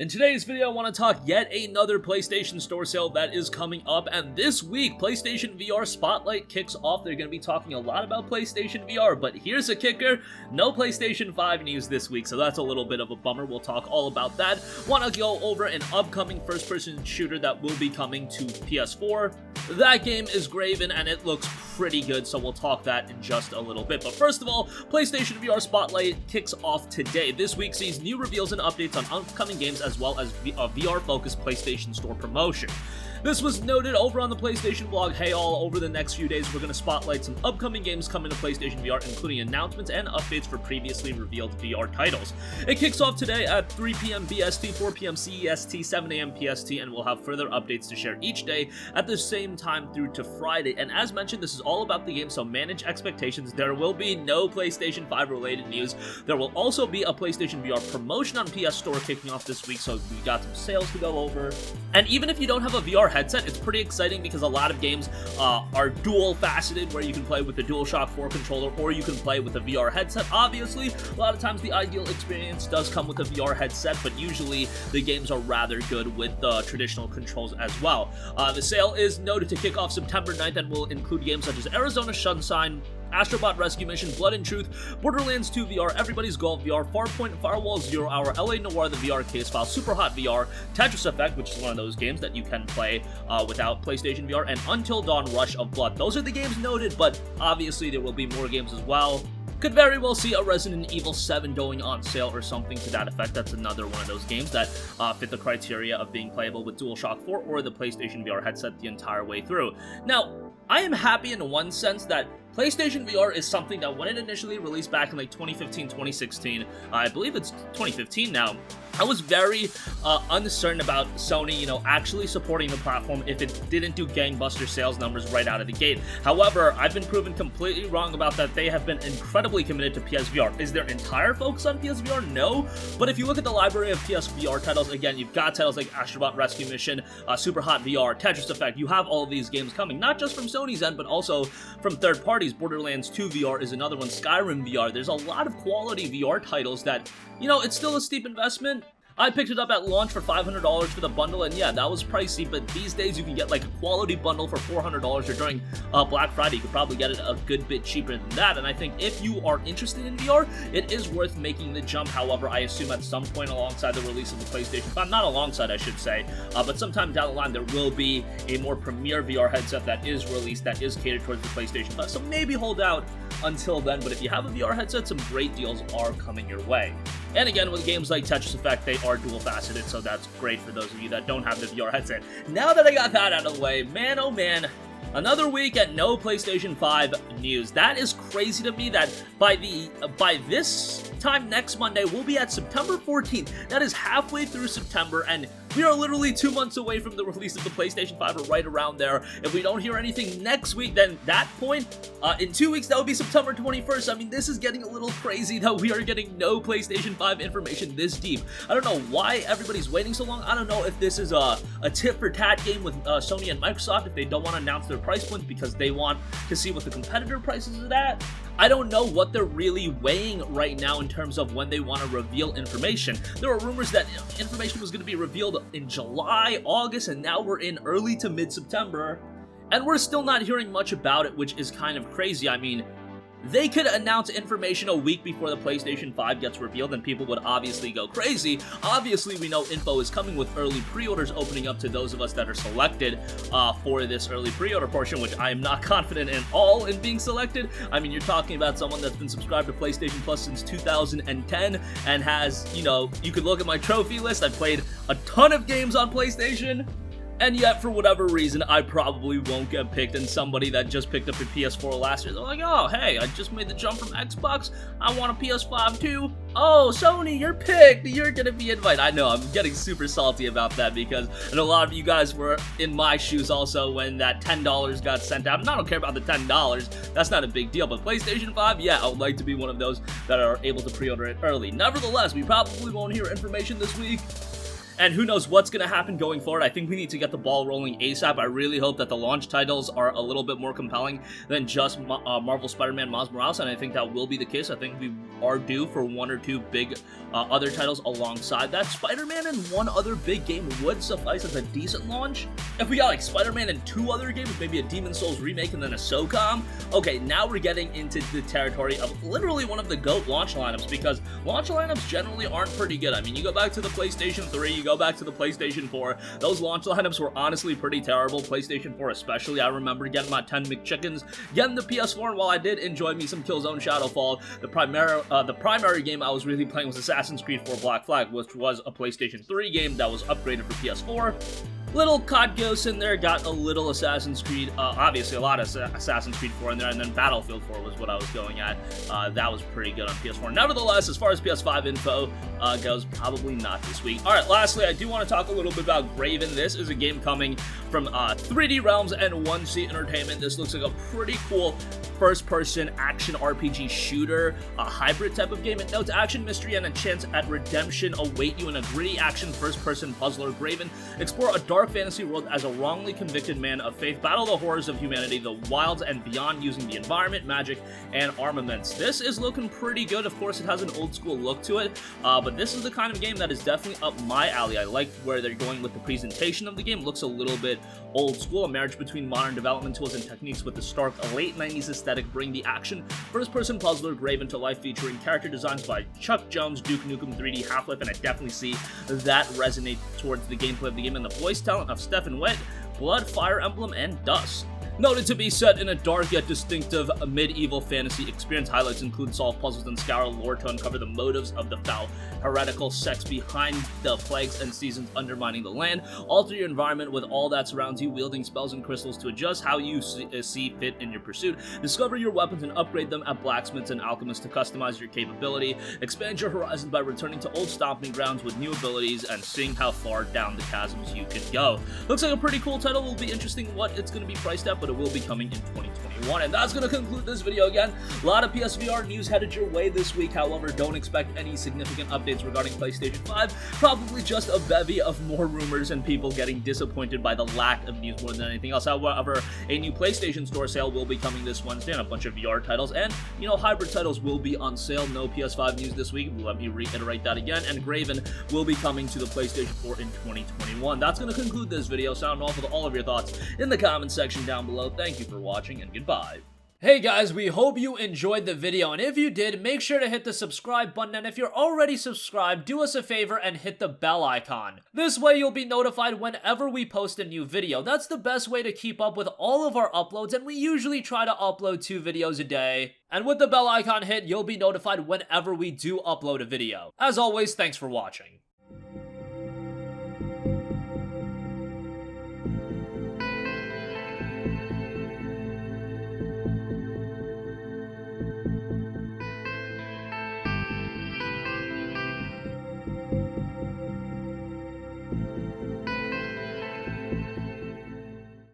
In today's video, I want to talk yet another PlayStation Store sale that is coming up, and this week, PlayStation VR Spotlight kicks off. They're going to be talking a lot about PlayStation VR, but here's a kicker, no PlayStation 5 news this week, so that's a little bit of a bummer. We'll talk all about that. Want to go over an upcoming first-person shooter that will be coming to PS4. That game is Graven, and it looks pretty good, so we'll talk that in just a little bit. But first of all, PlayStation VR Spotlight kicks off today. This week sees new reveals and updates on upcoming games as well as a VR-focused PlayStation Store promotion. This was noted over on the PlayStation blog. Hey all, over the next few days, we're going to spotlight some upcoming games coming to PlayStation VR, including announcements and updates for previously revealed VR titles. It kicks off today at 3 p.m. BST, 4 p.m. CEST, 7 a.m. PST, and we'll have further updates to share each day at the same time through to Friday. And as mentioned, this is all about the game, so manage expectations. There will be no PlayStation 5 related news. There will also be a PlayStation VR promotion on PS Store kicking off this week, so we got some sales to go over. And even if you don't have a VR headset, it's pretty exciting because a lot of games are dual-faceted, where you can play with the DualShock 4 controller or you can play with a VR headset. Obviously, a lot of times the ideal experience does come with a VR headset, but usually the games are rather good with the traditional controls as well. The sale is noted to kick off September 9th and will include games such as Arizona Sunshine, Astrobot Rescue Mission, Blood and Truth, Borderlands 2 VR, Everybody's Golf VR, Farpoint, Firewall 0 Hour, LA Noire the VR Case File, Superhot VR, Tetris Effect, which is one of those games that you can play without PlayStation VR, and Until Dawn Rush of Blood. Those are the games noted, but obviously there will be more games as well. Could very well see a Resident Evil 7 going on sale or something to that effect. That's another one of those games that fit the criteria of being playable with DualShock 4 or the PlayStation VR headset the entire way through. Now, I am happy in one sense that PlayStation VR is something that when it initially released back in like 2015, 2016, I believe it's 2015 now, I was very uncertain about Sony, actually supporting the platform if it didn't do gangbuster sales numbers right out of the gate. However, I've been proven completely wrong about that. They have been incredibly committed to PSVR. Is their entire focus on PSVR? No. But if you look at the library of PSVR titles, again, you've got titles like Astrobot Rescue Mission, Superhot VR, Tetris Effect. You have all of these games coming, not just from Sony's end, but also from third parties. Borderlands 2 VR is another one, Skyrim VR. There's a lot of quality VR titles that, it's still a steep investment. I picked it up at launch for $500 for the bundle, and yeah, that was pricey, but these days you can get like a quality bundle for $400, or during Black Friday, you could probably get it a good bit cheaper than that. And I think if you are interested in VR, it is worth making the jump. However, I assume at some point alongside the release of the PlayStation 5, not alongside I should say, but sometime down the line, there will be a more premier VR headset that is released that is catered towards the PlayStation 5, so maybe hold out until then. But if you have a VR headset, some great deals are coming your way. And again, with games like Tetris Effect, they are dual-faceted, so that's great for those of you that don't have the VR headset. Now that I got that out of the way, man, oh man, another week at no PlayStation 5 news. That is crazy to me that by this time next Monday, we'll be at September 14th. That is halfway through September, and we are literally 2 months away from the release of the PlayStation 5, or right around there. If we don't hear anything next week, then that point, in 2 weeks, that would be September 21st. I mean, this is getting a little crazy that we are getting no PlayStation 5 information this deep. I don't know why everybody's waiting so long. I don't know if this is a tit-for-tat game with Sony and Microsoft, if they don't want to announce their price points because they want to see what the competitor prices are at. I don't know what they're really weighing right now in terms of when they want to reveal information. There were rumors that information was going to be revealed in July, August, and now we're in early to mid-September, and we're still not hearing much about it, which is kind of crazy. I mean, they could announce information a week before the PlayStation 5 gets revealed, and people would obviously go crazy. Obviously, we know info is coming with early pre-orders opening up to those of us that are selected for this early pre-order portion, which I am not confident at all in being selected. I mean, you're talking about someone that's been subscribed to PlayStation Plus since 2010 and has, you could look at my trophy list. I've played a ton of games on PlayStation. And yet, for whatever reason, I probably won't get picked, and somebody that just picked up a PS4 last year, they're like, oh, hey, I just made the jump from Xbox, I want a PS5 too. Oh, Sony, you're picked, you're gonna be invited. I know, I'm getting super salty about that because I know a lot of you guys were in my shoes also when that $10 got sent out. And I don't care about the $10, that's not a big deal, but PlayStation 5, yeah, I would like to be one of those that are able to pre-order it early. Nevertheless, we probably won't hear information this week. And who knows what's going to happen going forward. I think we need to get the ball rolling ASAP. I really hope that the launch titles are a little bit more compelling than just Marvel Spider-Man Miles Morales, and I think that will be the case. I think we are due for one or two big other titles alongside that. Spider-Man and one other big game would suffice as a decent launch. If we got like Spider-Man and two other games, maybe a Demon's Souls remake and then a SOCOM, okay, now we're getting into the territory of literally one of the GOAT launch lineups, because launch lineups generally aren't pretty good. I mean, you go back to the PlayStation 3, you go back to the PlayStation 4, those launch lineups were honestly pretty terrible. PlayStation 4 especially, I remember getting my 10 McChickens, getting the PS4, and while I did enjoy me some Killzone Shadowfall, the primary game I was really playing was Assassin's Creed 4 Black Flag, which was a PlayStation 3 game that was upgraded for PS4. Little COD Ghosts in there, got a little Assassin's Creed, obviously a lot of Assassin's Creed 4 in there, and then Battlefield 4 was what I was going at. That was pretty good on PS4. Nevertheless, as far as PS5 info goes, probably not this week. Alright, lastly, I do want to talk a little bit about Graven. This is a game coming from 3D Realms and 1C Entertainment. This looks like a pretty cool first-person action RPG shooter, a hybrid type of game. It notes action, mystery, and a chance at redemption await you in a gritty action first-person puzzler. Graven, explore a dark fantasy world as a wrongly convicted man of faith, battle the horrors of humanity, the wilds and beyond, using the environment, magic, and armaments. This is looking pretty good. Of course, it has an old-school look to it, but this is the kind of game that is definitely up my alley. I like where they're going with the presentation of the game. Looks a little bit old-school, a marriage between modern development tools and techniques with the stark late 90s aesthetic. Bring the action first-person puzzler Graven to life, featuring character designs by Chuck Jones, Duke Nukem 3D, Half-Life, and I definitely see that resonate towards the gameplay of the game and the voice talent of Stephen Wett, Blood, Fire Emblem, and Dust. Noted to be set in a dark yet distinctive medieval fantasy experience, highlights include solve puzzles and scour lore to uncover the motives of the foul heretical sects behind the plagues and seasons undermining the land. Alter your environment with all that surrounds you, wielding spells and crystals to adjust how you see fit in your pursuit. Discover your weapons and upgrade them at blacksmiths and alchemists to customize your capability. Expand your horizons by returning to old stomping grounds with new abilities and seeing how far down the chasms you can go. Looks like a pretty cool title. Will be interesting what it's going to be priced at, but it will be coming in 2021. And that's going to conclude this video. Again, a lot of PSVR news headed your way this week. However, don't expect any significant updates regarding PlayStation 5. Probably just a bevy of more rumors and people getting disappointed by the lack of news more than anything else. However, a new PlayStation Store sale will be coming this Wednesday, and a bunch of VR titles and, hybrid titles will be on sale. No PS5 news this week. Let me reiterate that again. And Graven will be coming to the PlayStation 4 in 2021. That's going to conclude this video. Sound off with all of your thoughts in the comment section down below. Thank you for watching, and goodbye. Hey guys, we hope you enjoyed the video, and if you did, make sure to hit the subscribe button, and if you're already subscribed, do us a favor and hit the bell icon. This way you'll be notified whenever we post a new video. That's the best way to keep up with all of our uploads, and we usually try to upload 2 videos a day. And with the bell icon hit, you'll be notified whenever we do upload a video. As always, thanks for watching.